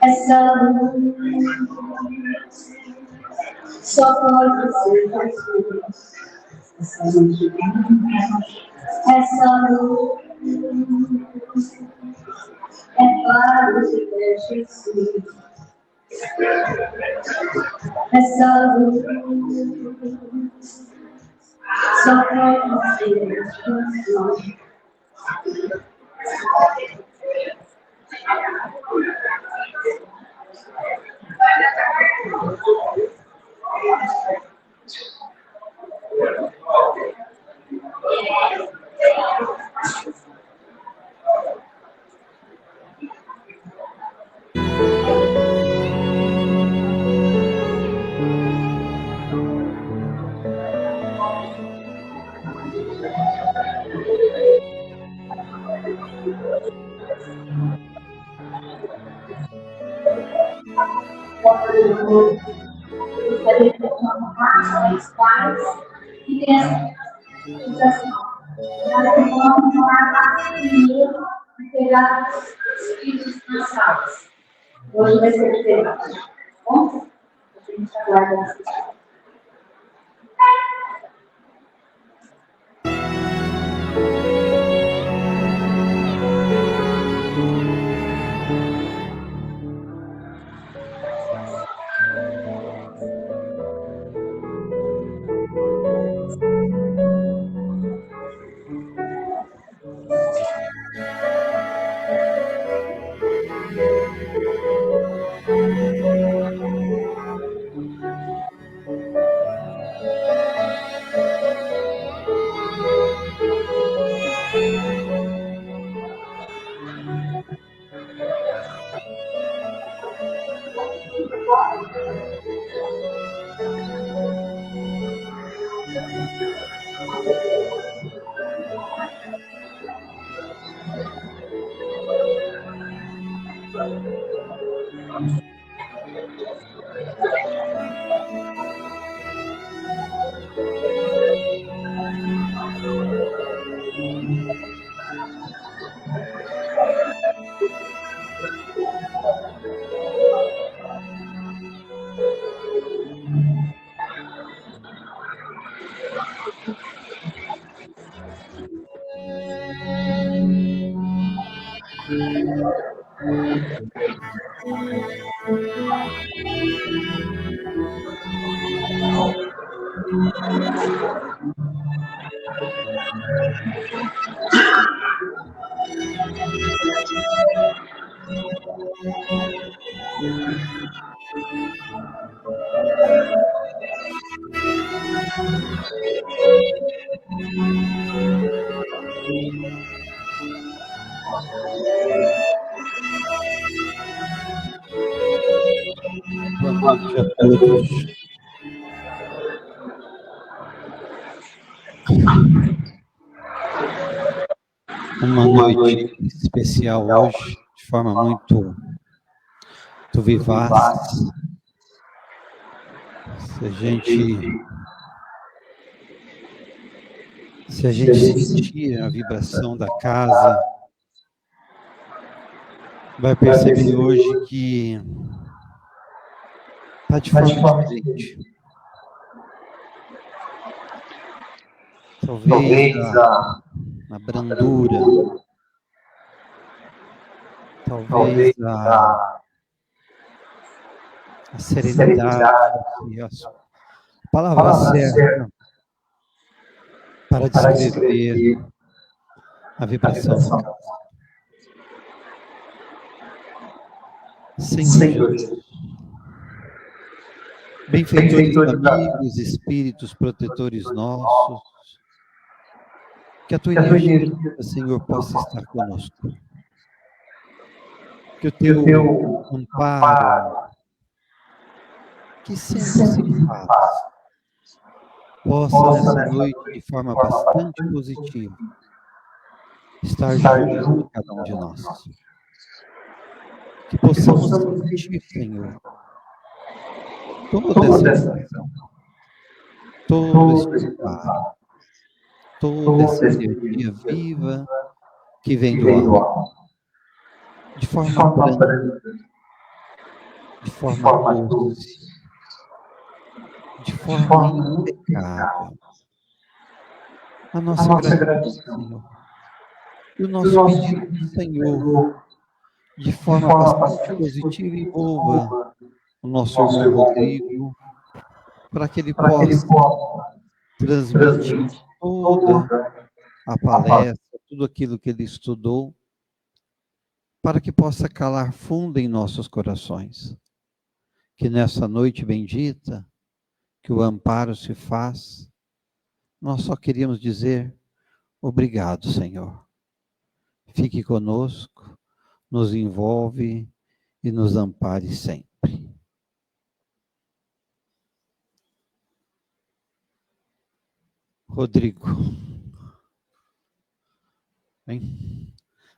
Essa luz só pode ser Jesus. Essa luz é para ser Jesus. Essa luz só pode ser Jesus. E tem essa nós vamos lá primeiro e pegar os filhos nas salas. Hoje vai ser diferente. Tá bom? A gente aguarda essa. Boa noite a todos. Uma noite especial hoje, de forma muito vivaz. Se a gente sentir a vibração da casa, vai perceber hoje que está de forma diferente. Talvez a brandura, talvez a serenidade, a palavra certa para descrever a vibração da casa. Senhor Jesus, benfeitores amigos, espíritos protetores nossos, que a tua energia, Senhor, possa estar conosco. Que o teu amparo, que sempre se faz, possa nessa noite, de forma bastante positiva, estar junto com cada um de nós. Que possamos sentir, Senhor, toda essa emoção, todo esse amparo, toda essa energia viva que vem do alto, de forma branda, de forma doce, de forma impecável. A nossa gratidão, Senhor. E o nosso pedido, Senhor, de forma bastante positiva, envolva o nosso irmão Rodrigo, para que ele possa transmitir toda a palestra, tudo aquilo que ele estudou, para que possa calar fundo em nossos corações. Que nessa noite bendita, que o amparo se faz, nós só queríamos dizer obrigado, Senhor. Fique conosco, nos envolve e nos ampare sempre. Rodrigo. Vem,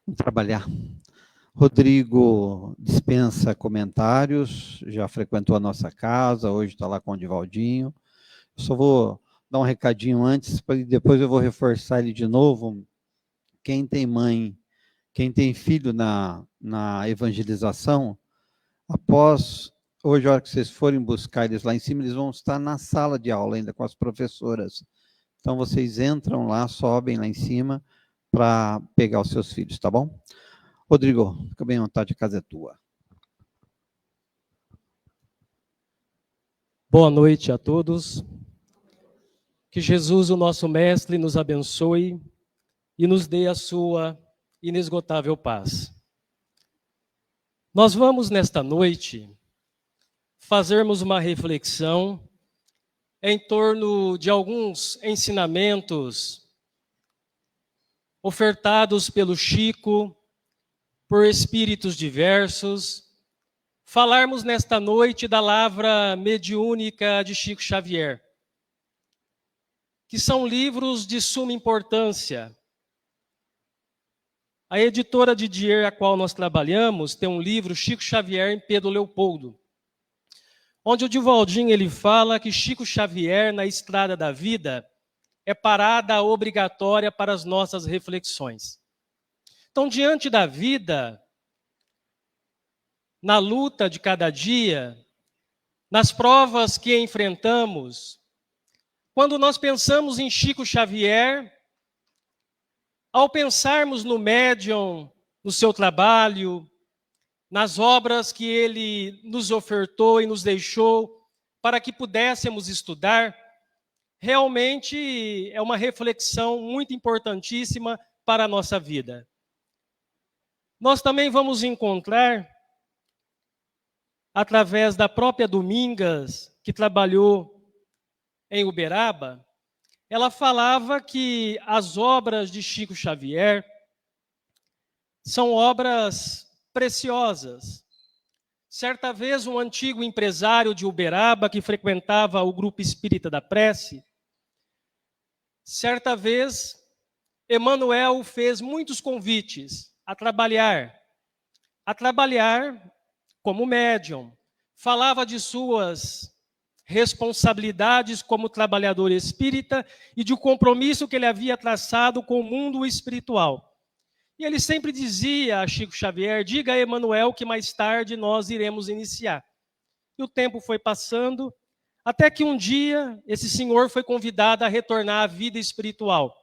vamos trabalhar. Rodrigo dispensa comentários, já frequentou a nossa casa, hoje está lá com o Divaldinho. Eu só vou dar um recadinho antes, depois eu vou reforçar ele de novo. Quem tem mãe, quem tem filho na evangelização, após, hoje, a hora que vocês forem buscar eles lá em cima, eles vão estar na sala de aula ainda com as professoras. Então, vocês entram lá, sobem lá em cima para pegar os seus filhos, tá bom? Rodrigo, fica bem à vontade, a casa é tua. Boa noite a todos. Que Jesus, o nosso Mestre, nos abençoe e nos dê a sua inesgotável paz. Nós vamos, nesta noite, fazermos uma reflexão em torno de alguns ensinamentos ofertados pelo Chico, por espíritos diversos, falarmos nesta noite da lavra mediúnica de Chico Xavier, que são livros de suma importância. A editora Didier, a qual nós trabalhamos, tem um livro, Chico Xavier em Pedro Leopoldo, onde o Divaldinho ele fala que Chico Xavier, na estrada da vida, é parada obrigatória para as nossas reflexões. Então, diante da vida, na luta de cada dia, nas provas que enfrentamos, quando nós pensamos em Chico Xavier, ao pensarmos no médium, no seu trabalho, nas obras que ele nos ofertou e nos deixou para que pudéssemos estudar, realmente é uma reflexão muito importantíssima para a nossa vida. Nós também vamos encontrar, através da própria Domingas, que trabalhou em Uberaba, ela falava que as obras de Chico Xavier são obras preciosas. Certa vez, um antigo empresário de Uberaba, que frequentava o grupo espírita da prece, certa vez, Emmanuel fez muitos convites a trabalhar como médium. Falava de suas responsabilidades como trabalhador espírita e de um compromisso que ele havia traçado com o mundo espiritual. E ele sempre dizia a Chico Xavier, diga a Emmanuel que mais tarde nós iremos iniciar. E o tempo foi passando, até que um dia esse senhor foi convidado a retornar à vida espiritual.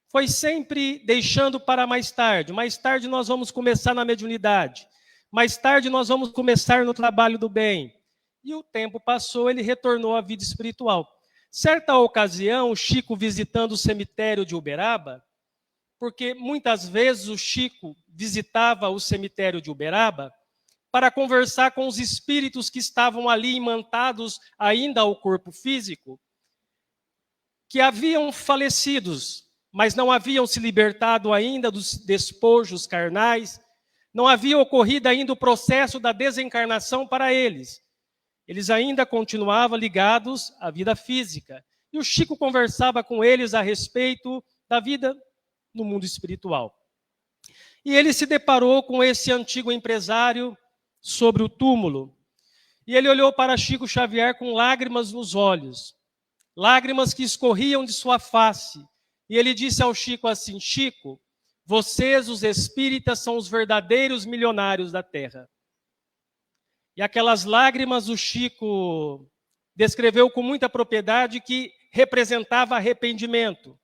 Foi sempre deixando para mais tarde. Mais tarde nós vamos começar na mediunidade. Mais tarde nós vamos começar no trabalho do bem. E o tempo passou, ele retornou à vida espiritual. Certa ocasião, o Chico visitando o cemitério de Uberaba, porque muitas vezes o Chico visitava o cemitério de Uberaba para conversar com os espíritos que estavam ali imantados ainda ao corpo físico, que haviam falecidos, mas não haviam se libertado ainda dos despojos carnais, não havia ocorrido ainda o processo da desencarnação para eles. Eles ainda continuavam ligados à vida física. E o Chico conversava com eles a respeito da vida no mundo espiritual. E ele se deparou com esse antigo empresário sobre o túmulo. E ele olhou para Chico Xavier com lágrimas nos olhos, lágrimas que escorriam de sua face. E ele disse ao Chico assim, Chico, Vocês, os espíritas, são os verdadeiros milionários da terra. E aquelas lágrimas o Chico descreveu com muita propriedade que representava arrependimento,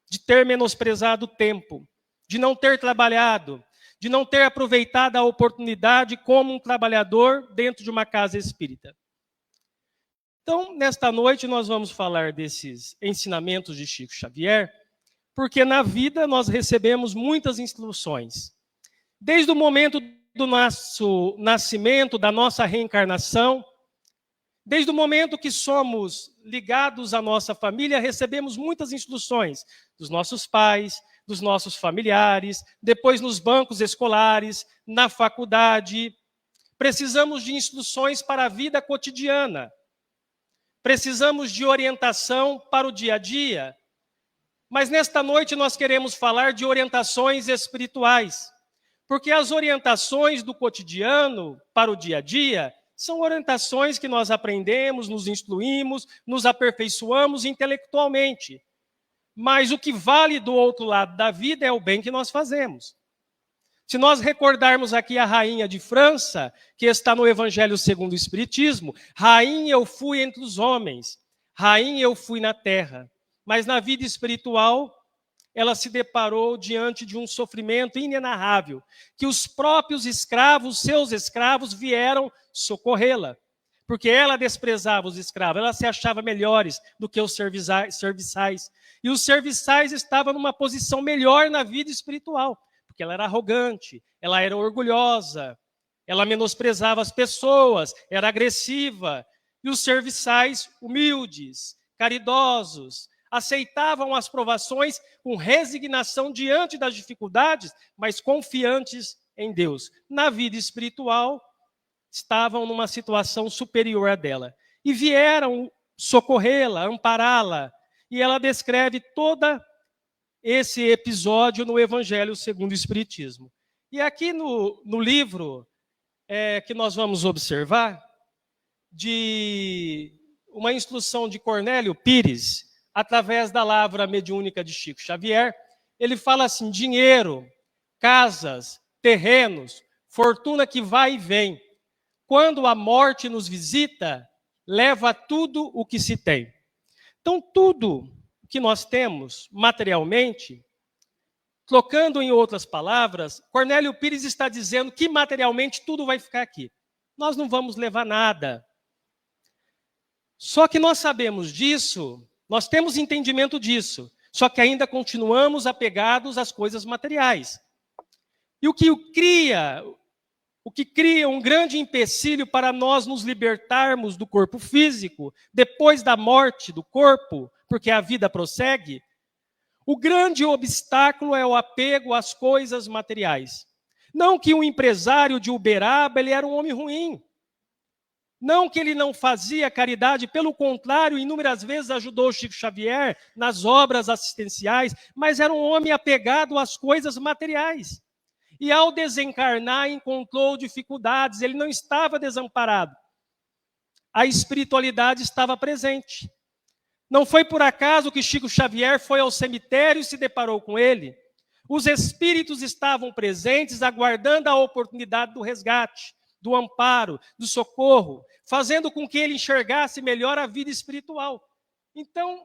de ter menosprezado o tempo, de não ter trabalhado, de não ter aproveitado a oportunidade como um trabalhador dentro de uma casa espírita. Então, nesta noite, nós vamos falar desses ensinamentos de Chico Xavier, porque na vida nós recebemos muitas instruções. Desde o momento do nosso nascimento, da nossa reencarnação, desde o momento que somos ligados à nossa família, recebemos muitas instruções dos nossos pais, dos nossos familiares, depois nos bancos escolares, na faculdade. Precisamos de instruções para a vida cotidiana. Precisamos de orientação para o dia a dia. Mas nesta noite nós queremos falar de orientações espirituais. Porque as orientações do cotidiano para o dia a dia são orientações que nós aprendemos, nos instruímos, nos aperfeiçoamos intelectualmente. Mas o que vale do outro lado da vida é o bem que nós fazemos. Se nós recordarmos aqui a rainha de França, que está no Evangelho segundo o Espiritismo, rainha eu fui entre os homens, rainha eu fui na terra. Mas na vida espiritual, ela se deparou diante de um sofrimento inenarrável, que os próprios escravos, seus escravos, vieram socorrê-la. Porque ela desprezava os escravos, ela se achava melhores do que os serviçais. E os serviçais estavam numa posição melhor na vida espiritual, porque ela era arrogante, ela era orgulhosa, ela menosprezava as pessoas, era agressiva. E os serviçais, humildes, caridosos, aceitavam as provações com resignação diante das dificuldades, mas confiantes em Deus. Na vida espiritual, estavam numa situação superior à dela. E vieram socorrê-la, ampará-la. E ela descreve todo esse episódio no Evangelho segundo o Espiritismo. E aqui no livro que nós vamos observar, de uma instrução de Cornélio Pires, através da lavra mediúnica de Chico Xavier, ele fala assim: dinheiro, casas, terrenos, fortuna que vai e vem. Quando a morte nos visita, leva tudo o que se tem. Então, tudo que nós temos materialmente, trocando em outras palavras, Cornélio Pires está dizendo que materialmente tudo vai ficar aqui. Nós não vamos levar nada. Só que nós sabemos disso, nós temos entendimento disso, só que ainda continuamos apegados às coisas materiais. E o que cria um grande empecilho para nós nos libertarmos do corpo físico, depois da morte do corpo, porque a vida prossegue, o grande obstáculo é o apego às coisas materiais. Não que o empresário de Uberaba ele era um homem ruim. Não que ele não fazia caridade, pelo contrário, inúmeras vezes ajudou Chico Xavier nas obras assistenciais, mas era um homem apegado às coisas materiais. E ao desencarnar, encontrou dificuldades, ele não estava desamparado. A espiritualidade estava presente. Não foi por acaso que Chico Xavier foi ao cemitério e se deparou com ele. Os espíritos estavam presentes, aguardando a oportunidade do resgate, do amparo, do socorro, fazendo com que ele enxergasse melhor a vida espiritual. Então,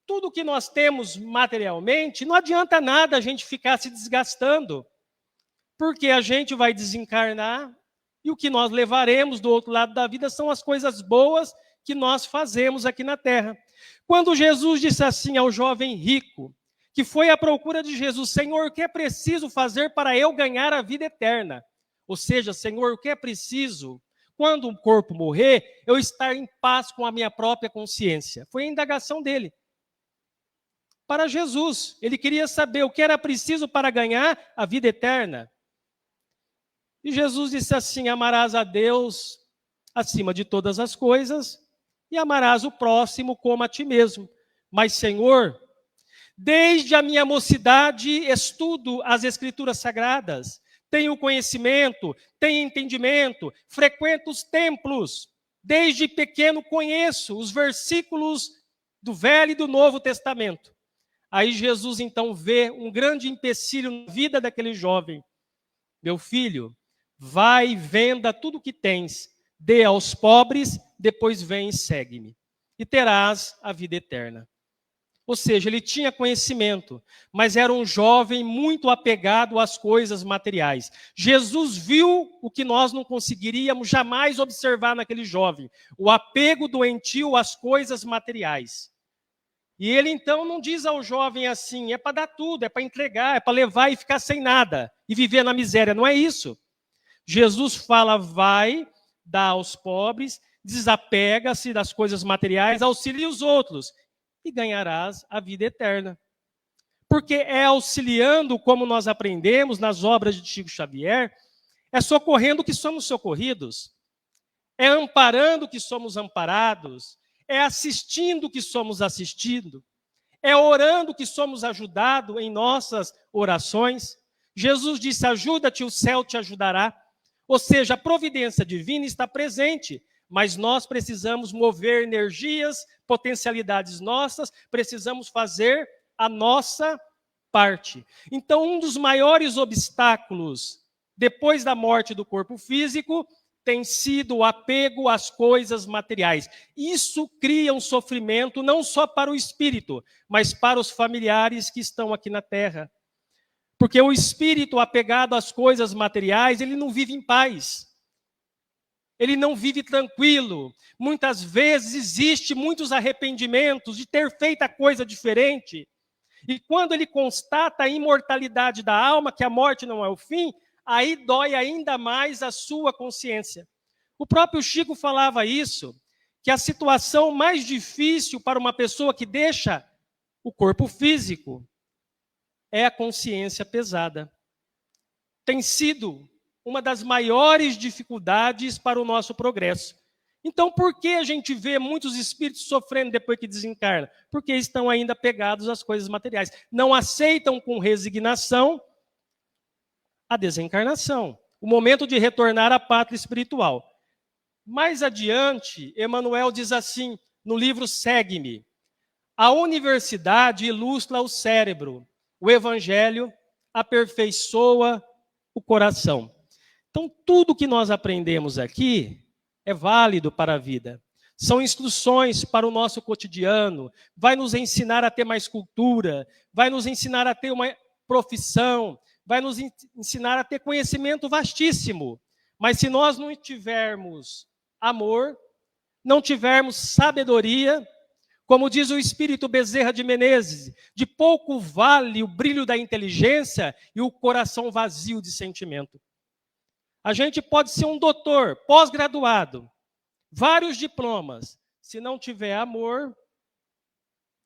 tudo que nós temos materialmente, não adianta nada a gente ficar se desgastando, porque a gente vai desencarnar e o que nós levaremos do outro lado da vida são as coisas boas que nós fazemos aqui na terra. Quando Jesus disse assim ao jovem rico, que foi à procura de Jesus: Senhor, o que é preciso fazer para eu ganhar a vida eterna? Ou seja, Senhor, o que é preciso, quando o corpo morrer, eu estar em paz com a minha própria consciência? Foi a indagação dele. Para Jesus, ele queria saber o que era preciso para ganhar a vida eterna. E Jesus disse assim: amarás a Deus acima de todas as coisas e amarás o próximo como a ti mesmo. Mas, Senhor, desde a minha mocidade estudo as Escrituras Sagradas, tenho conhecimento, tenho entendimento, frequento os templos, desde pequeno conheço os versículos do Velho e do Novo Testamento. Aí Jesus então vê um grande empecilho na vida daquele jovem. Meu filho, vai e venda tudo o que tens, dê aos pobres, depois vem e segue-me, e terás a vida eterna. Ou seja, ele tinha conhecimento, mas era um jovem muito apegado às coisas materiais. Jesus viu o que nós não conseguiríamos jamais observar naquele jovem, o apego doentio às coisas materiais. E ele então não diz ao jovem assim, é para dar tudo, é para entregar, é para levar e ficar sem nada, e viver na miséria. Não é isso. Jesus fala, vai, dá aos pobres, desapega-se das coisas materiais, auxilia os outros, e ganharás a vida eterna. Porque é auxiliando, como nós aprendemos nas obras de Chico Xavier, é socorrendo que somos socorridos, é amparando que somos amparados, é assistindo que somos assistidos, é orando que somos ajudados em nossas orações. Jesus disse, ajuda-te, o céu te ajudará. Ou seja, a providência divina está presente, mas nós precisamos mover energias, potencialidades nossas, precisamos fazer a nossa parte. Então, um dos maiores obstáculos, depois da morte do corpo físico, tem sido o apego às coisas materiais. Isso cria um sofrimento não só para o espírito, mas para os familiares que estão aqui na terra. Porque o espírito apegado às coisas materiais, ele não vive em paz. Ele não vive tranquilo. Muitas vezes existe muitos arrependimentos de ter feito a coisa diferente. E quando ele constata a imortalidade da alma, que a morte não é o fim, aí dói ainda mais a sua consciência. O próprio Chico falava isso, que a situação mais difícil para uma pessoa que deixa o corpo físico é a consciência pesada. Tem sido uma das maiores dificuldades para o nosso progresso. Então, por que a gente vê muitos espíritos sofrendo depois que desencarnam? Porque estão ainda pegados às coisas materiais. Não aceitam com resignação a desencarnação, o momento de retornar à pátria espiritual. Mais adiante, Emmanuel diz assim, no livro Segue-me, a universidade ilustra o cérebro, o evangelho aperfeiçoa o coração. Então, tudo que nós aprendemos aqui é válido para a vida. São instruções para o nosso cotidiano, vai nos ensinar a ter mais cultura, vai nos ensinar a ter uma profissão, vai nos ensinar a ter conhecimento vastíssimo. Mas se nós não tivermos amor, não tivermos sabedoria, como diz o espírito Bezerra de Menezes, de pouco vale o brilho da inteligência e o coração vazio de sentimento. A gente pode ser um doutor, pós-graduado, vários diplomas. Se não tiver amor,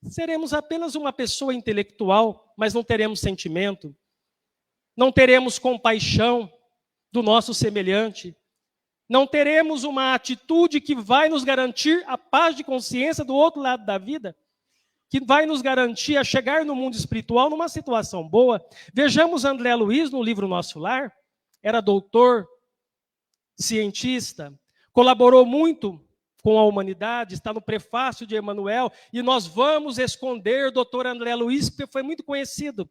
seremos apenas uma pessoa intelectual, mas não teremos sentimento. Não teremos compaixão do nosso semelhante. Não teremos uma atitude que vai nos garantir a paz de consciência do outro lado da vida, que vai nos garantir a chegar no mundo espiritual numa situação boa. Vejamos André Luiz no livro Nosso Lar. Era doutor, cientista, colaborou muito com a humanidade, está no prefácio de Emmanuel, e nós vamos esconder o doutor André Luiz, porque foi muito conhecido.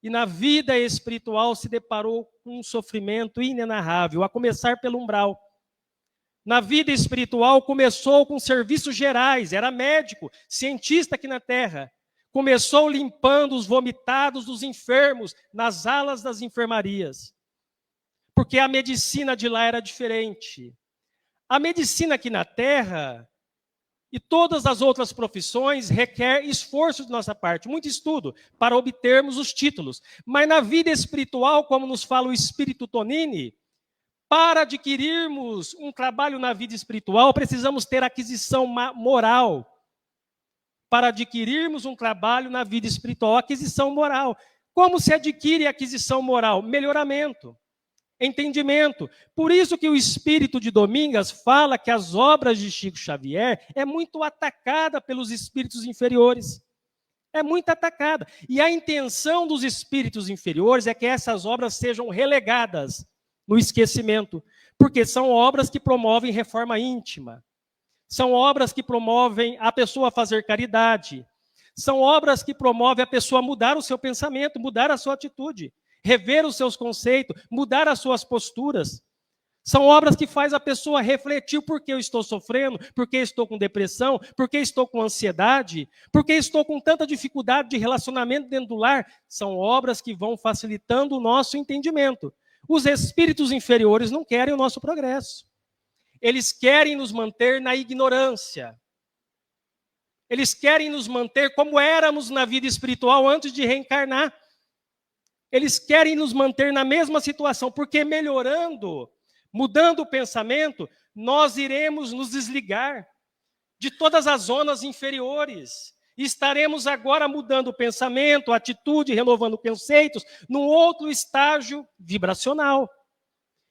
E na vida espiritual se deparou com um sofrimento inenarrável, a começar pelo umbral. Na vida espiritual começou com serviços gerais, era médico, cientista aqui na Terra. Começou limpando os vomitados dos enfermos nas alas das enfermarias. Porque a medicina de lá era diferente. A medicina aqui na Terra e todas as outras profissões requer esforço de nossa parte, muito estudo, para obtermos os títulos. Mas na vida espiritual, como nos fala o Espírito Tonini, para adquirirmos um trabalho na vida espiritual, precisamos ter aquisição moral. Para adquirirmos um trabalho na vida espiritual, aquisição moral. Como se adquire aquisição moral? Melhoramento. Entendimento. Por isso que o espírito de Domingas fala que as obras de Chico Xavier é muito atacada pelos espíritos inferiores. É muito atacada. E a intenção dos espíritos inferiores é que essas obras sejam relegadas no esquecimento, porque são obras que promovem reforma íntima. São obras que promovem a pessoa fazer caridade. São obras que promovem a pessoa a mudar o seu pensamento, mudar a sua atitude, rever os seus conceitos, mudar as suas posturas. São obras que fazem a pessoa refletir por que eu estou sofrendo, por que estou com depressão, por que estou com ansiedade, por que estou com tanta dificuldade de relacionamento dentro do lar. São obras que vão facilitando o nosso entendimento. Os espíritos inferiores não querem o nosso progresso. Eles querem nos manter na ignorância. Eles querem nos manter como éramos na vida espiritual antes de reencarnar. Eles querem nos manter na mesma situação, porque melhorando, mudando o pensamento, nós iremos nos desligar de todas as zonas inferiores. E estaremos agora mudando o pensamento, a atitude, renovando conceitos, num outro estágio vibracional.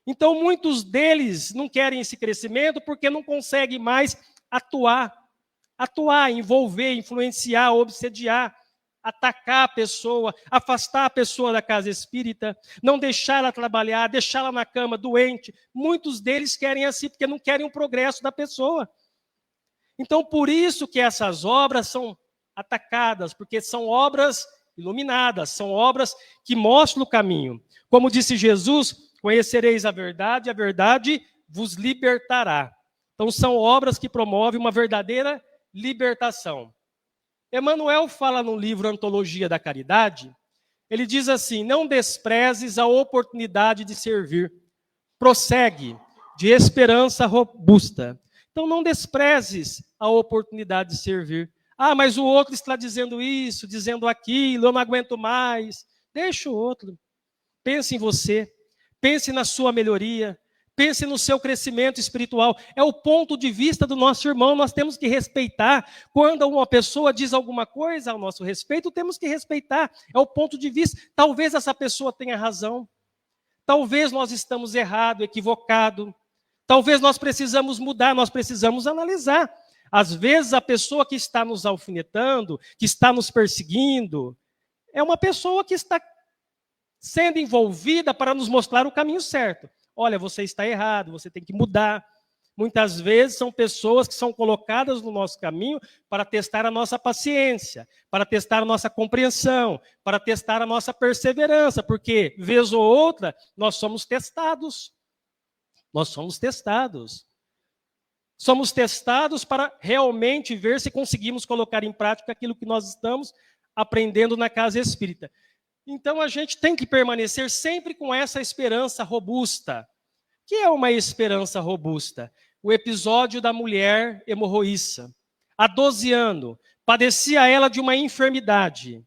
Então, muitos deles não querem esse crescimento porque não conseguem mais atuar, envolver, influenciar, obsediar, atacar a pessoa, afastar a pessoa da casa espírita, não deixar ela trabalhar, deixá-la na cama doente. Muitos deles querem assim, porque não querem o progresso da pessoa. Então, por isso que essas obras são atacadas, porque são obras iluminadas, são obras que mostram o caminho. Como disse Jesus, conhecereis a verdade vos libertará. Então, são obras que promovem uma verdadeira libertação. Emmanuel fala no livro Antologia da Caridade, ele diz assim: não desprezes a oportunidade de servir, prossegue de esperança robusta. Então não desprezes a oportunidade de servir. Ah, mas o outro está dizendo isso, dizendo aquilo, eu não aguento mais. Deixa o outro. Pense em você, pense na sua melhoria, pense no seu crescimento espiritual. É o ponto de vista do nosso irmão, nós temos que respeitar. Quando uma pessoa diz alguma coisa ao nosso respeito, temos que respeitar. É o ponto de vista. Talvez essa pessoa tenha razão. Talvez nós estamos errado, equivocado. Talvez nós precisamos mudar, nós precisamos analisar. Às vezes a pessoa que está nos alfinetando, que está nos perseguindo, é uma pessoa que está sendo envolvida para nos mostrar o caminho certo. Olha, você está errado, você tem que mudar. Muitas vezes são pessoas que são colocadas no nosso caminho para testar a nossa paciência, para testar a nossa compreensão, para testar a nossa perseverança, porque, vez ou outra, nós somos testados. Nós somos testados. Somos testados para realmente ver se conseguimos colocar em prática aquilo que nós estamos aprendendo na casa espírita. Então, a gente tem que permanecer sempre com essa esperança robusta. O que é uma esperança robusta? O episódio da mulher hemorroíça. Há 12 anos, padecia ela de uma enfermidade.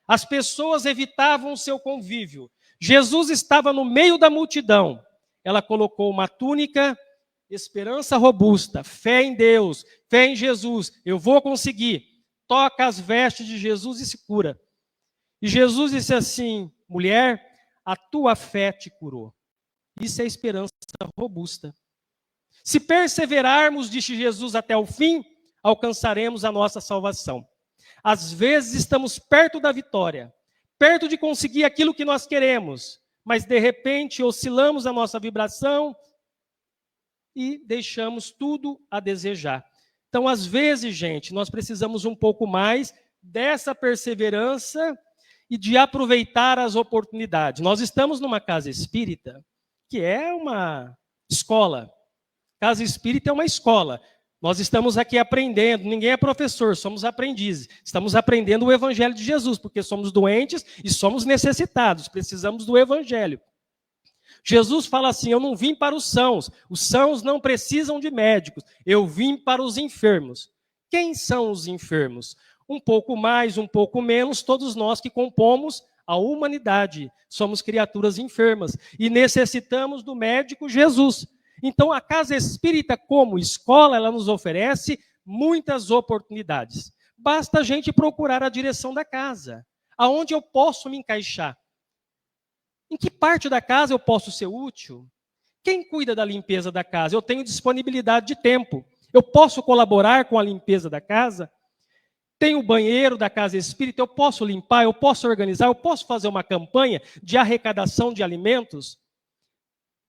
As pessoas evitavam o seu convívio. Jesus estava no meio da multidão. Ela colocou uma túnica, esperança robusta, fé em Deus, fé em Jesus. Eu vou conseguir. Toca as vestes de Jesus e se cura. E Jesus disse assim: mulher, a tua fé te curou. Isso é esperança robusta. Se perseverarmos, disse Jesus, até o fim, alcançaremos a nossa salvação. Às vezes estamos perto da vitória, perto de conseguir aquilo que nós queremos, mas de repente oscilamos a nossa vibração e deixamos tudo a desejar. Então, às vezes, gente, nós precisamos um pouco mais dessa perseverança e de aproveitar as oportunidades. Nós estamos numa casa espírita, que é uma escola. Casa espírita é uma escola. Nós estamos aqui aprendendo, ninguém é professor, somos aprendizes. Estamos aprendendo o Evangelho de Jesus, porque somos doentes e somos necessitados, precisamos do Evangelho. Jesus fala assim: eu não vim para os sãos não precisam de médicos, eu vim para os enfermos. Quem são os enfermos? Um pouco mais, um pouco menos, todos nós que compomos a humanidade. Somos criaturas enfermas e necessitamos do médico Jesus. Então, a casa espírita, como escola, ela nos oferece muitas oportunidades. Basta a gente procurar a direção da casa. Aonde eu posso me encaixar? Em que parte da casa eu posso ser útil? Quem cuida da limpeza da casa? Eu tenho disponibilidade de tempo. Eu posso colaborar com a limpeza da casa? Tem o banheiro da casa espírita, eu posso limpar, eu posso organizar, eu posso fazer uma campanha de arrecadação de alimentos?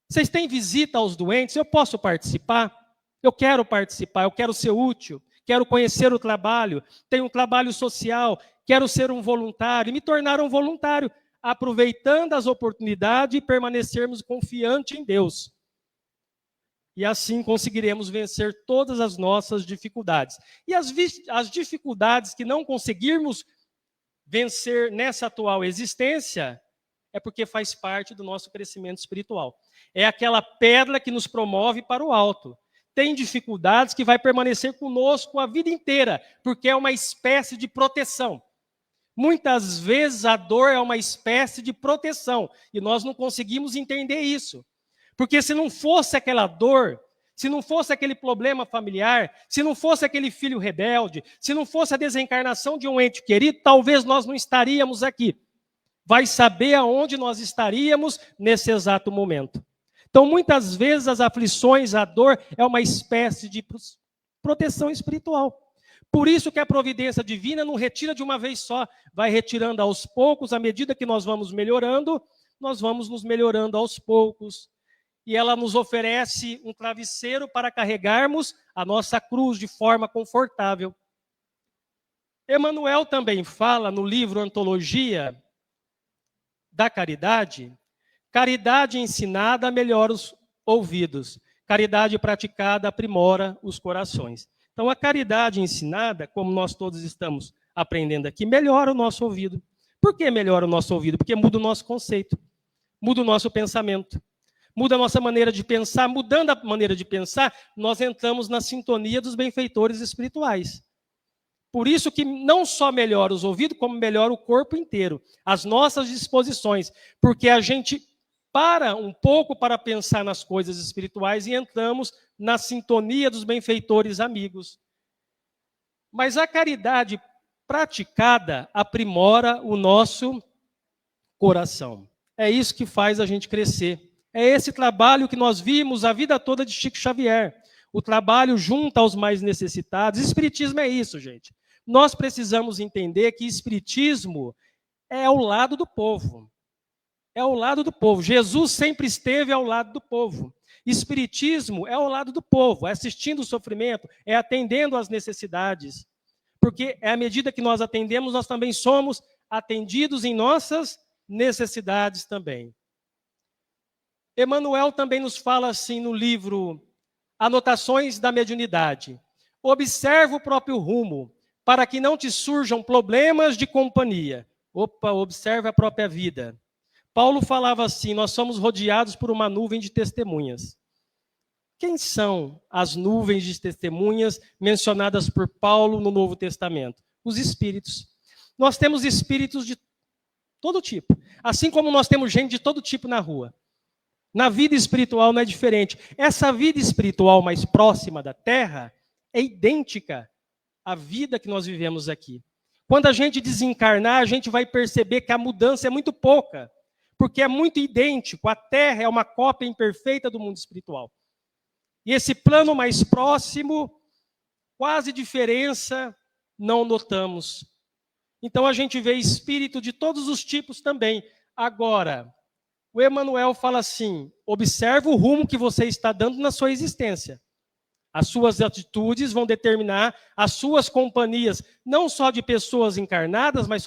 Vocês têm visita aos doentes, eu posso participar? Eu quero participar, eu quero ser útil. quero conhecer o trabalho, tenho um trabalho social, quero ser um voluntário, e me tornar um voluntário, aproveitando as oportunidades e permanecermos confiantes em Deus. E assim conseguiremos vencer todas as nossas dificuldades. E as dificuldades que não conseguirmos vencer nessa atual existência é porque faz parte do nosso crescimento espiritual. É aquela pedra que nos promove para o alto. Tem dificuldades que vai permanecer conosco a vida inteira, porque é uma espécie de proteção. Muitas vezes a dor é uma espécie de proteção, e nós não conseguimos entender isso. Porque se não fosse aquela dor, se não fosse aquele problema familiar, se não fosse aquele filho rebelde, se não fosse a desencarnação de um ente querido, talvez nós não estaríamos aqui. Vai saber aonde nós estaríamos nesse exato momento. Então, muitas vezes, as aflições, a dor, é uma espécie de proteção espiritual. Por isso que a providência divina não retira de uma vez só, vai retirando aos poucos, à medida que nós vamos melhorando, nós vamos nos melhorando aos poucos. E ela nos oferece um travesseiro para carregarmos a nossa cruz de forma confortável. Emmanuel também fala no livro Antologia da Caridade, caridade ensinada melhora os ouvidos, caridade praticada aprimora os corações. Então, a caridade ensinada, como nós todos estamos aprendendo aqui, melhora o nosso ouvido. Por que melhora o nosso ouvido? Porque muda o nosso conceito, muda o nosso pensamento, muda a nossa maneira de pensar. Mudando a maneira de pensar, nós entramos na sintonia dos benfeitores espirituais. Por isso que não só melhora os ouvidos, como melhora o corpo inteiro, as nossas disposições, porque a gente para um pouco para pensar nas coisas espirituais e entramos na sintonia dos benfeitores amigos. Mas a caridade praticada aprimora o nosso coração. É isso que faz a gente crescer. É esse trabalho que nós vimos a vida toda de Chico Xavier. O trabalho junto aos mais necessitados. Espiritismo é isso, gente. Nós precisamos entender que espiritismo é ao lado do povo. É ao lado do povo. Jesus sempre esteve ao lado do povo. Espiritismo é ao lado do povo, é assistindo o sofrimento, é atendendo às necessidades. Porque à medida que nós atendemos, nós também somos atendidos em nossas necessidades também. Emmanuel também nos fala assim no livro Anotações da Mediunidade. Observa o próprio rumo, para que não te surjam problemas de companhia. Observe a própria vida. Paulo falava assim, nós somos rodeados por uma nuvem de testemunhas. Quem são as nuvens de testemunhas mencionadas por Paulo no Novo Testamento? Os espíritos. Nós temos espíritos de todo tipo, assim como nós temos gente de todo tipo na rua. Na vida espiritual não é diferente. Essa vida espiritual mais próxima da Terra é idêntica à vida que nós vivemos aqui. Quando a gente desencarnar, a gente vai perceber que a mudança é muito pouca. Porque é muito idêntico, a Terra é uma cópia imperfeita do mundo espiritual. E esse plano mais próximo, quase diferença, não notamos. Então a gente vê espírito de todos os tipos também. Agora, o Emmanuel fala assim, observa o rumo que você está dando na sua existência. As suas atitudes vão determinar as suas companhias, não só de pessoas encarnadas, mas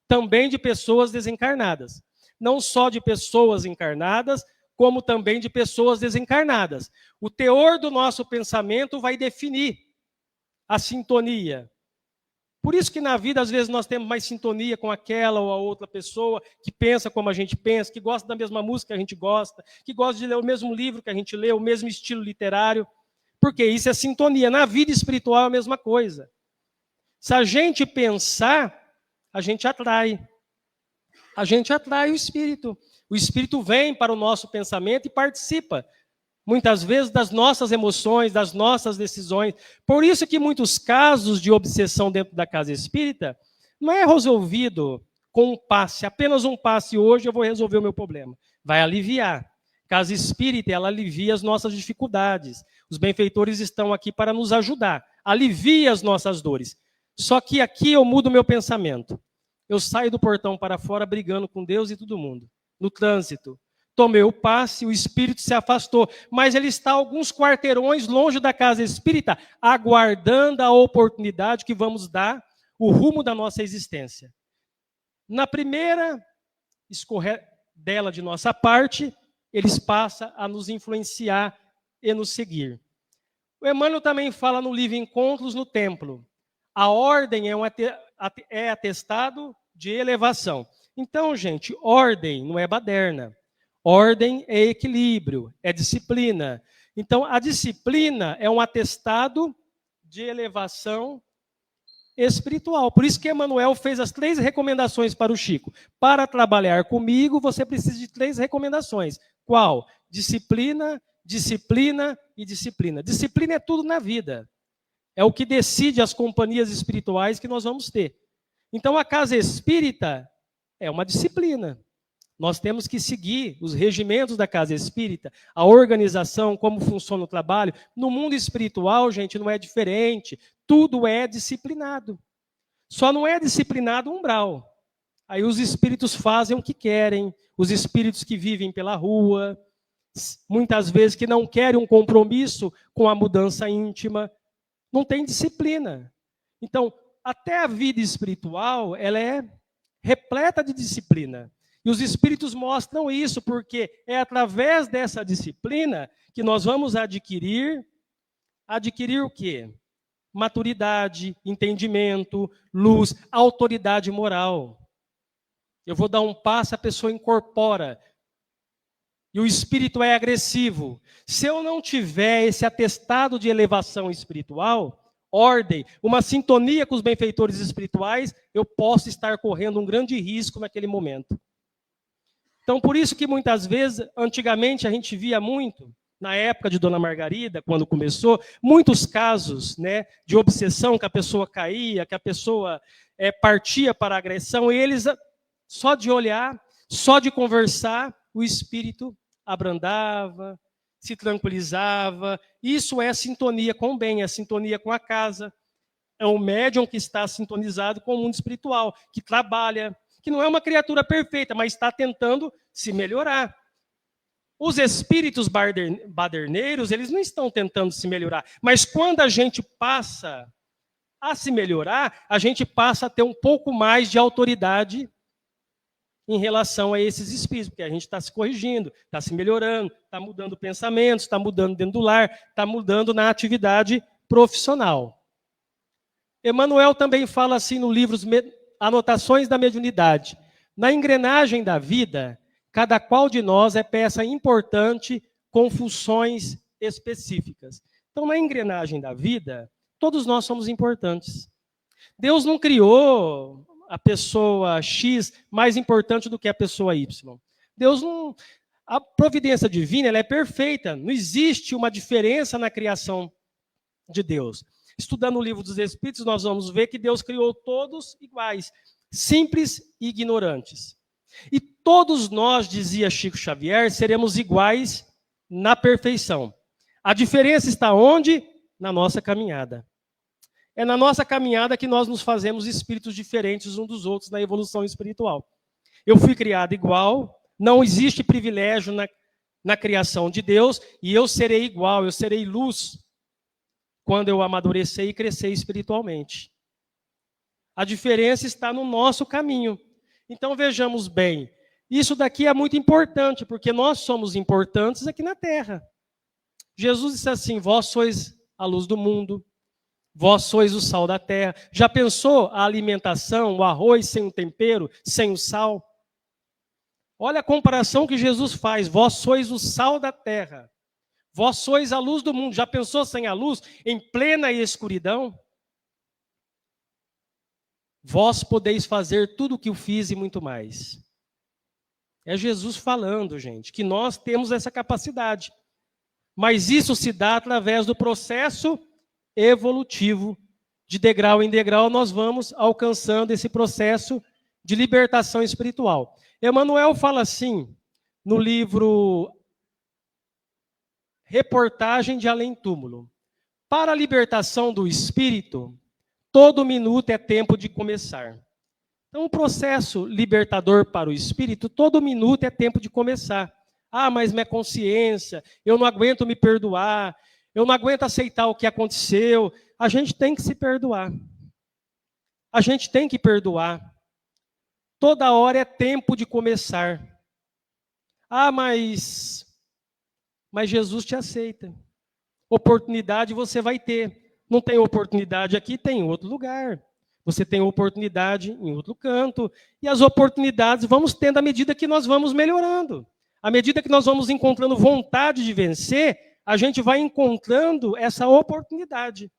também de pessoas desencarnadas. Não só de pessoas encarnadas, como também de pessoas desencarnadas. O teor do nosso pensamento vai definir a sintonia. Por isso que na vida, às vezes, nós temos mais sintonia com aquela ou a outra pessoa que pensa como a gente pensa, que gosta da mesma música que a gente gosta, que gosta de ler o mesmo livro que a gente lê, o mesmo estilo literário. Porque isso é sintonia. Na vida espiritual é a mesma coisa. Se a gente pensar, a gente atrai. A gente atrai o espírito. O espírito vem para o nosso pensamento e participa, muitas vezes, das nossas emoções, das nossas decisões. Por isso que muitos casos de obsessão dentro da casa espírita não é resolvido com um passe. Apenas um passe hoje eu vou resolver o meu problema. Vai aliviar. Casa espírita, ela alivia as nossas dificuldades. Os benfeitores estão aqui para nos ajudar. Alivia as nossas dores. Só que aqui eu mudo o meu pensamento. Eu saio do portão para fora brigando com Deus e todo mundo. No trânsito. Tomei o passe, o espírito se afastou, mas ele está alguns quarteirões longe da casa espírita, aguardando a oportunidade que vamos dar o rumo da nossa existência. Na primeira escorredela de nossa parte, eles passam a nos influenciar e nos seguir. O Emmanuel também fala no livro Encontros no Templo. A ordem é atestado de elevação. Então, gente, ordem não é baderna. Ordem é equilíbrio, é disciplina. Então, a disciplina é um atestado de elevação espiritual. Por isso que Emmanuel fez as 3 recomendações para o Chico. Para trabalhar comigo, você precisa de 3 recomendações. Qual? Disciplina, disciplina e disciplina. Disciplina é tudo na vida. É o que decide as companhias espirituais que nós vamos ter. Então, a casa espírita é uma disciplina. Nós temos que seguir os regimentos da casa espírita, a organização, como funciona o trabalho. No mundo espiritual, gente, não é diferente. Tudo é disciplinado. Só não é disciplinado o umbral. Aí os espíritos fazem o que querem. Os espíritos que vivem pela rua, muitas vezes que não querem um compromisso com a mudança íntima, não tem disciplina. Então, até a vida espiritual, ela é repleta de disciplina. E os espíritos mostram isso, porque é através dessa disciplina que nós vamos adquirir o quê? Maturidade, entendimento, luz, autoridade moral. Eu vou dar um passo, a pessoa incorpora. E o espírito é agressivo. Se eu não tiver esse atestado de elevação espiritual, ordem, uma sintonia com os benfeitores espirituais, eu posso estar correndo um grande risco naquele momento. Então, por isso que muitas vezes, antigamente, a gente via muito, na época de Dona Margarida, quando começou, muitos casos, né, de obsessão, que a pessoa caía, que a pessoa partia para a agressão, e eles, só de olhar, só de conversar, o espírito abrandava, se tranquilizava. Isso é sintonia com o bem, é sintonia com a casa. É um médium que está sintonizado com o mundo espiritual, que trabalha, que não é uma criatura perfeita, mas está tentando se melhorar. Os espíritos baderneiros, eles não estão tentando se melhorar, mas quando a gente passa a se melhorar, a gente passa a ter um pouco mais de autoridade em relação a esses espíritos, porque a gente está se corrigindo, está se melhorando, está mudando pensamentos, está mudando dentro do lar, está mudando na atividade profissional. Emmanuel também fala assim no livro Anotações da Mediunidade. Na engrenagem da vida, cada qual de nós é peça importante com funções específicas. Então, na engrenagem da vida, todos nós somos importantes. Deus não criou a pessoa X mais importante do que a pessoa Y. Deus não... A providência divina, ela é perfeita. Não existe uma diferença na criação de Deus. Estudando o livro dos Espíritos, nós vamos ver que Deus criou todos iguais, simples e ignorantes. E todos nós, dizia Chico Xavier, seremos iguais na perfeição. A diferença está onde? Na nossa caminhada. É na nossa caminhada que nós nos fazemos espíritos diferentes uns dos outros na evolução espiritual. Eu fui criado igual, não existe privilégio na criação de Deus, e eu serei igual, eu serei luz quando eu amadurecer e crescer espiritualmente. A diferença está no nosso caminho. Então vejamos bem, isso daqui é muito importante, porque nós somos importantes aqui na Terra. Jesus disse assim: vós sois a luz do mundo, vós sois o sal da terra. Já pensou a alimentação, o arroz sem o tempero, sem o sal? Olha a comparação que Jesus faz: vós sois o sal da terra, vós sois a luz do mundo. Já pensou sem a luz, em plena escuridão? Vós podeis fazer tudo o que eu fiz e muito mais. É Jesus falando, gente, que nós temos essa capacidade. Mas isso se dá através do processo evolutivo. De degrau em degrau, nós vamos alcançando esse processo de libertação espiritual. Emmanuel fala assim, no livro Reportagem de Além Túmulo: para a libertação do espírito, todo minuto é tempo de começar. Então, o processo libertador para o espírito, todo minuto é tempo de começar. Ah, mas minha consciência, eu não aguento me perdoar, eu não aguento aceitar o que aconteceu. A gente tem que se perdoar. A gente tem que perdoar. Toda hora é tempo de começar. Ah, mas Jesus te aceita. Oportunidade você vai ter. Não tem oportunidade aqui, tem em outro lugar. Você tem oportunidade em outro canto. E as oportunidades vamos tendo à medida que nós vamos melhorando. À medida que nós vamos encontrando vontade de vencer, a gente vai encontrando essa oportunidade.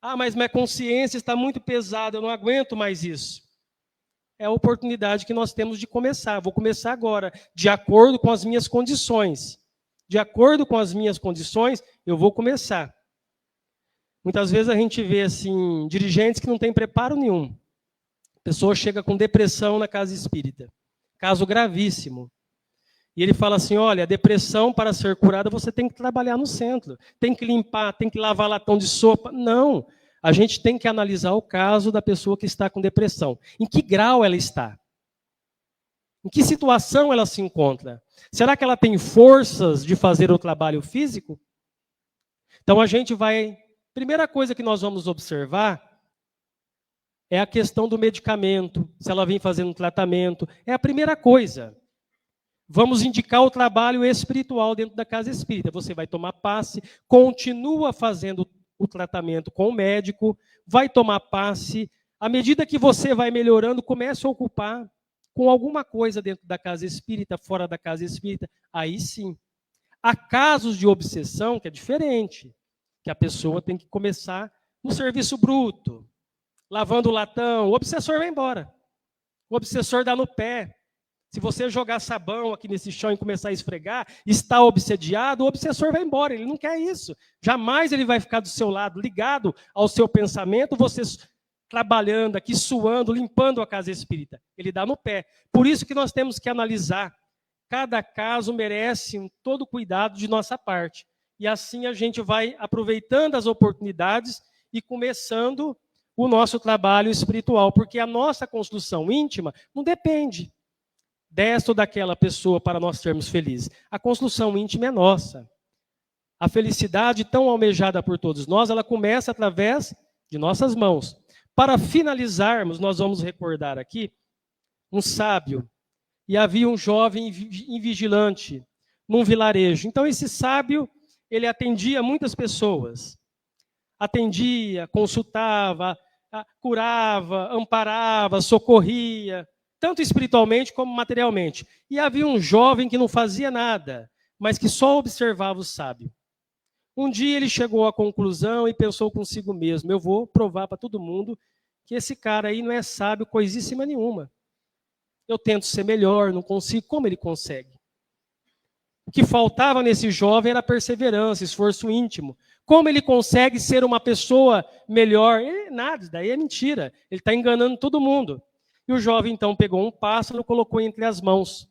Ah, mas minha consciência está muito pesada, eu não aguento mais isso. É a oportunidade que nós temos de começar. Vou começar agora, de acordo com as minhas condições. De acordo com as minhas condições, eu vou começar. Muitas vezes a gente vê assim, dirigentes que não têm preparo nenhum. A pessoa chega com depressão na casa espírita. Caso gravíssimo. E ele fala assim, olha, a depressão para ser curada você tem que trabalhar no centro. Tem que limpar, tem que lavar latão de sopa. Não. A gente tem que analisar o caso da pessoa que está com depressão. Em que grau ela está? Em que situação ela se encontra? Será que ela tem forças de fazer o trabalho físico? Então a gente vai... Primeira coisa que nós vamos observar é a questão do medicamento, se ela vem fazendo um tratamento. É a primeira coisa. Vamos indicar o trabalho espiritual dentro da casa espírita. Você vai tomar passe, continua fazendo o tratamento com o médico, vai tomar passe. À medida que você vai melhorando, comece a ocupar com alguma coisa dentro da casa espírita, fora da casa espírita. Aí sim. Há casos de obsessão que é diferente, que a pessoa tem que começar no serviço bruto, lavando o latão. O obsessor vai embora. O obsessor dá no pé. Se você jogar sabão aqui nesse chão e começar a esfregar, está obsediado, o obsessor vai embora, ele não quer isso. Jamais ele vai ficar do seu lado, ligado ao seu pensamento, você trabalhando aqui, suando, limpando a casa espírita. Ele dá no pé. Por isso que nós temos que analisar. Cada caso merece todo cuidado de nossa parte. E assim a gente vai aproveitando as oportunidades e começando o nosso trabalho espiritual, porque a nossa construção íntima não depende desta ou daquela pessoa para nós sermos felizes. A construção íntima é nossa. A felicidade tão almejada por todos nós, ela começa através de nossas mãos. Para finalizarmos, nós vamos recordar aqui um sábio. E havia um jovem invigilante num vilarejo. Então esse sábio, ele atendia muitas pessoas. Atendia, consultava, curava, amparava, socorria, tanto espiritualmente como materialmente. E havia um jovem que não fazia nada, mas que só observava o sábio. Um dia ele chegou à conclusão e pensou consigo mesmo, eu vou provar para todo mundo que esse cara aí não é sábio coisíssima nenhuma. Eu tento ser melhor, não consigo, como ele consegue? O que faltava nesse jovem era perseverança, esforço íntimo. Como ele consegue ser uma pessoa melhor? Nada, isso daí é mentira. Ele está enganando todo mundo. E o jovem, então, pegou um pássaro e colocou entre as mãos.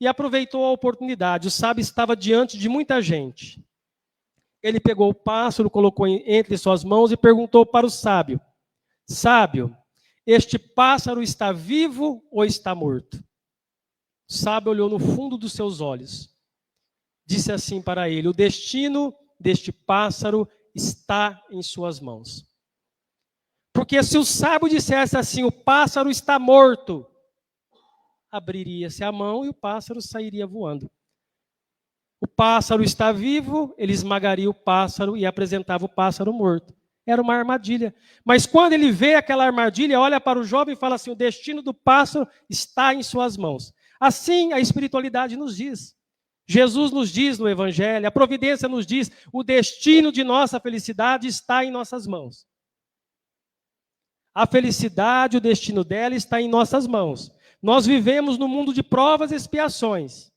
E aproveitou a oportunidade. O sábio estava diante de muita gente. Ele pegou o pássaro, colocou entre suas mãos e perguntou para o sábio. Sábio, este pássaro está vivo ou está morto? O sábio olhou no fundo dos seus olhos. Disse assim para ele, o destino deste pássaro está em suas mãos. Porque se o sábio dissesse assim, o pássaro está morto, abriria-se a mão e o pássaro sairia voando. O pássaro está vivo, ele esmagaria o pássaro e apresentava o pássaro morto. Era uma armadilha. Mas quando ele vê aquela armadilha, olha para o jovem e fala assim, o destino do pássaro está em suas mãos. Assim a espiritualidade nos diz. Jesus nos diz no Evangelho, a providência nos diz, o destino de nossa felicidade está em nossas mãos. A felicidade, o destino dela está em nossas mãos. Nós vivemos no mundo de provas e expiações.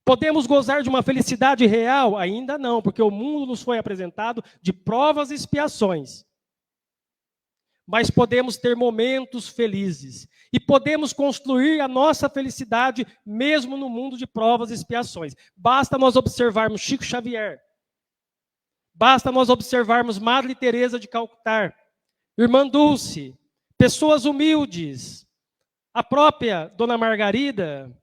Podemos gozar de uma felicidade real? Ainda não, porque o mundo nos foi apresentado de provas e expiações. Mas podemos ter momentos felizes. E podemos construir a nossa felicidade mesmo no mundo de provas e expiações. Basta nós observarmos Chico Xavier. Basta nós observarmos Madre Teresa de Calcutá, Irmã Dulce, pessoas humildes. A própria Dona Margarida,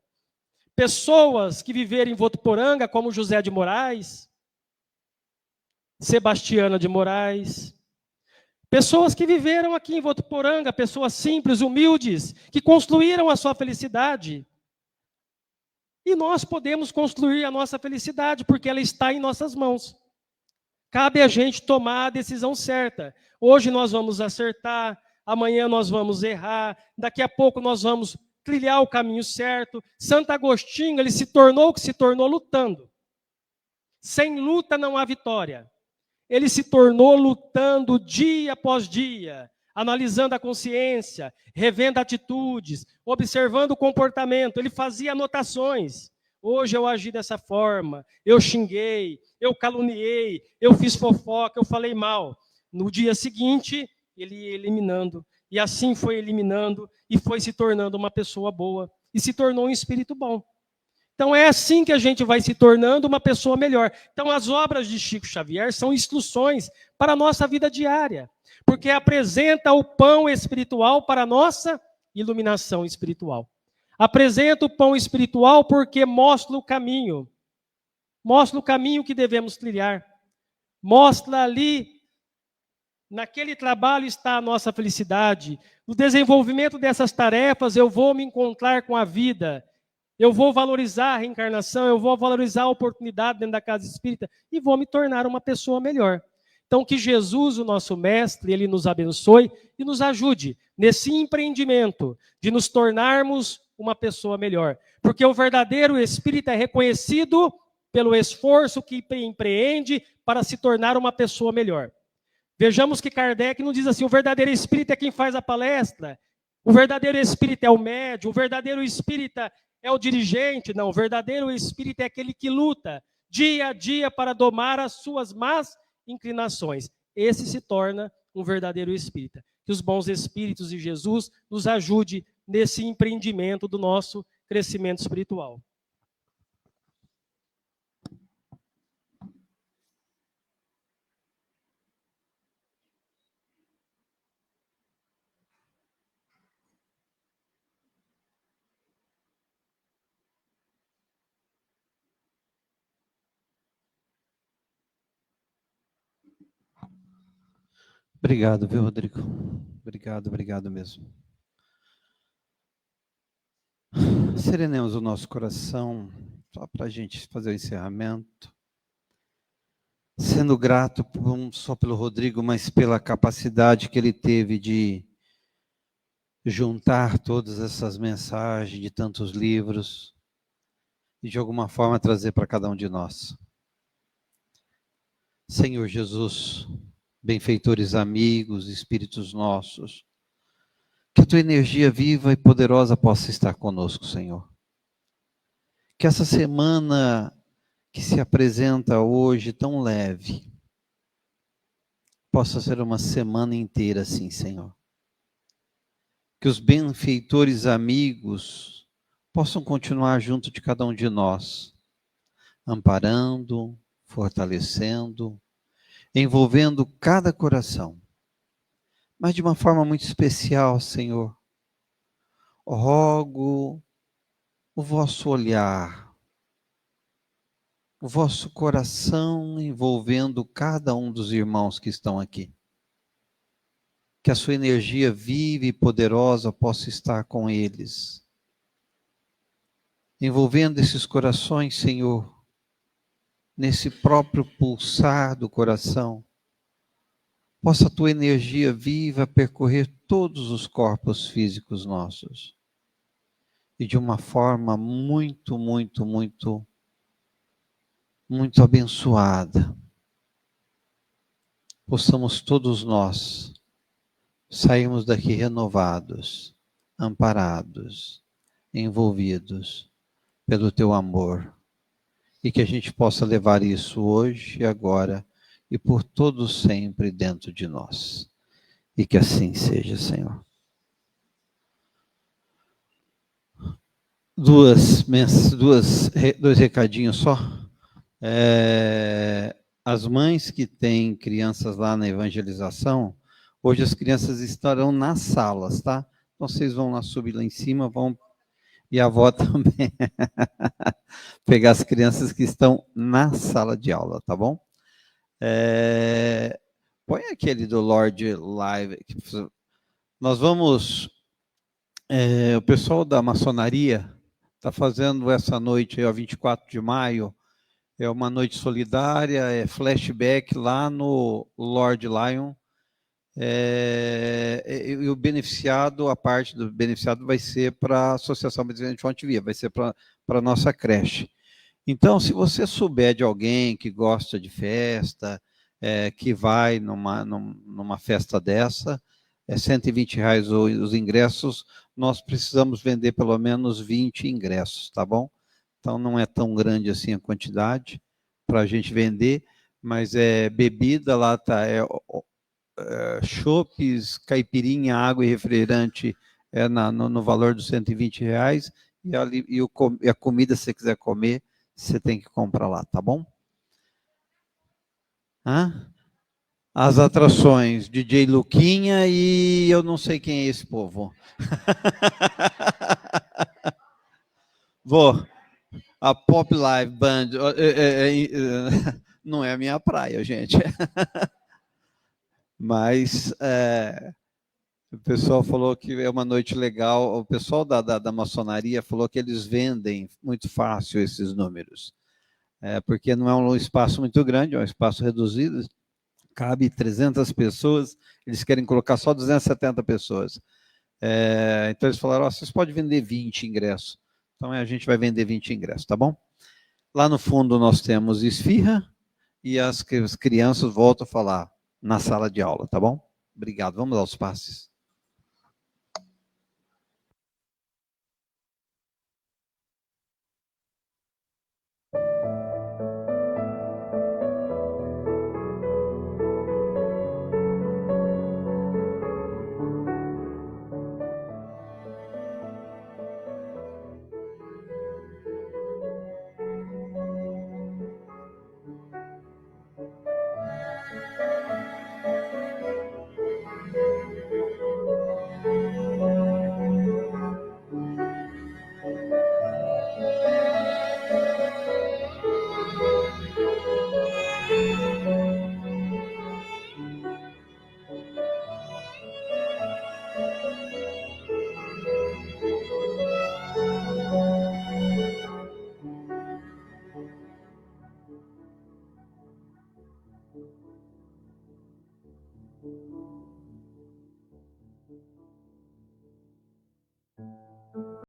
pessoas que viveram em Votuporanga, como José de Moraes, Sebastiana de Moraes, pessoas que viveram aqui em Votuporanga, pessoas simples, humildes, que construíram a sua felicidade. E nós podemos construir a nossa felicidade, porque ela está em nossas mãos. Cabe a gente tomar a decisão certa. Hoje nós vamos acertar, amanhã nós vamos errar, daqui a pouco nós vamos trilhar o caminho certo. Santo Agostinho, ele se tornou o que se tornou lutando. Sem luta não há vitória. Ele se tornou lutando dia após dia, analisando a consciência, revendo atitudes, observando o comportamento. Ele fazia anotações. Hoje eu agi dessa forma, eu xinguei, eu caluniei, eu fiz fofoca, eu falei mal. No dia seguinte, ele ia eliminando. E assim foi eliminando e foi se tornando uma pessoa boa. E se tornou um espírito bom. Então é assim que a gente vai se tornando uma pessoa melhor. Então as obras de Chico Xavier são instruções para a nossa vida diária. Porque apresenta o pão espiritual para a nossa iluminação espiritual. Apresenta o pão espiritual porque mostra o caminho. Mostra o caminho que devemos trilhar. Mostra ali, naquele trabalho está a nossa felicidade. No desenvolvimento dessas tarefas eu vou me encontrar com a vida. Eu vou valorizar a reencarnação, eu vou valorizar a oportunidade dentro da casa espírita e vou me tornar uma pessoa melhor. Então, que Jesus, o nosso mestre, ele nos abençoe e nos ajude nesse empreendimento de nos tornarmos uma pessoa melhor. Porque o verdadeiro espírita é reconhecido pelo esforço que empreende para se tornar uma pessoa melhor. Vejamos que Kardec não diz assim, o verdadeiro espírita é quem faz a palestra, o verdadeiro espírita é o médium, o verdadeiro espírita é o dirigente. Não, o verdadeiro espírita é aquele que luta dia a dia para domar as suas más inclinações. Esse se torna um verdadeiro espírita. Que os bons espíritos de Jesus nos ajude nesse empreendimento do nosso crescimento espiritual. Obrigado, viu, Rodrigo? Obrigado mesmo. Serenemos o nosso coração, só para a gente fazer o encerramento. Sendo grato não só pelo Rodrigo, mas pela capacidade que ele teve de juntar todas essas mensagens de tantos livros e de alguma forma trazer para cada um de nós. Senhor Jesus, benfeitores amigos, espíritos nossos, que a tua energia viva e poderosa possa estar conosco, Senhor. Que essa semana que se apresenta hoje tão leve, possa ser uma semana inteira assim, Senhor. Que os benfeitores amigos possam continuar junto de cada um de nós, amparando, fortalecendo, envolvendo cada coração. Mas de uma forma muito especial, Senhor, rogo o vosso olhar, o vosso coração envolvendo cada um dos irmãos que estão aqui. Que a sua energia viva e poderosa possa estar com eles. Envolvendo esses corações, Senhor, nesse próprio pulsar do coração, possa a tua energia viva percorrer todos os corpos físicos nossos. E de uma forma muito abençoada, possamos todos nós sairmos daqui renovados, amparados, envolvidos pelo teu amor. E que a gente possa levar isso hoje e agora e por todo sempre dentro de nós. E que assim seja, Senhor. Dois recadinhos só. As mães que têm crianças lá na evangelização, hoje as crianças estarão nas salas, tá? Então vocês vão lá subir lá em cima, vão E a avó também. Pegar as crianças que estão na sala de aula, tá bom? Põe aquele do Lorde Live. Nós vamos... o pessoal da maçonaria está fazendo essa noite, aí, 24 de maio, é uma noite solidária, é flashback lá no Lord Lion. E o beneficiado, a parte do beneficiado vai ser para a Associação Brasileira de Fonte Viva, vai ser para a nossa creche. Então, se você souber de alguém que gosta de festa, que vai numa festa dessa, é R$120 os ingressos, nós precisamos vender pelo menos 20 ingressos, tá bom? Então, não é tão grande assim a quantidade para a gente vender, mas bebida lá tá, chopes, caipirinha, água e refrigerante no valor dos R$120, e a comida, se você quiser comer, você tem que comprar lá, tá bom? As atrações, DJ Luquinha e eu não sei quem é esse povo. A Pop Live Band não é a minha praia, gente. Mas o pessoal falou que é uma noite legal. O pessoal da maçonaria falou que eles vendem muito fácil esses números. Porque não é um espaço muito grande, é um espaço reduzido, cabe 300 pessoas, eles querem colocar só 270 pessoas. Então eles falaram, vocês podem vender 20 ingressos. Então a gente vai vender 20 ingressos, tá bom? Lá no fundo nós temos esfirra e as crianças voltam a falar na sala de aula, tá bom? Obrigado, vamos aos passes.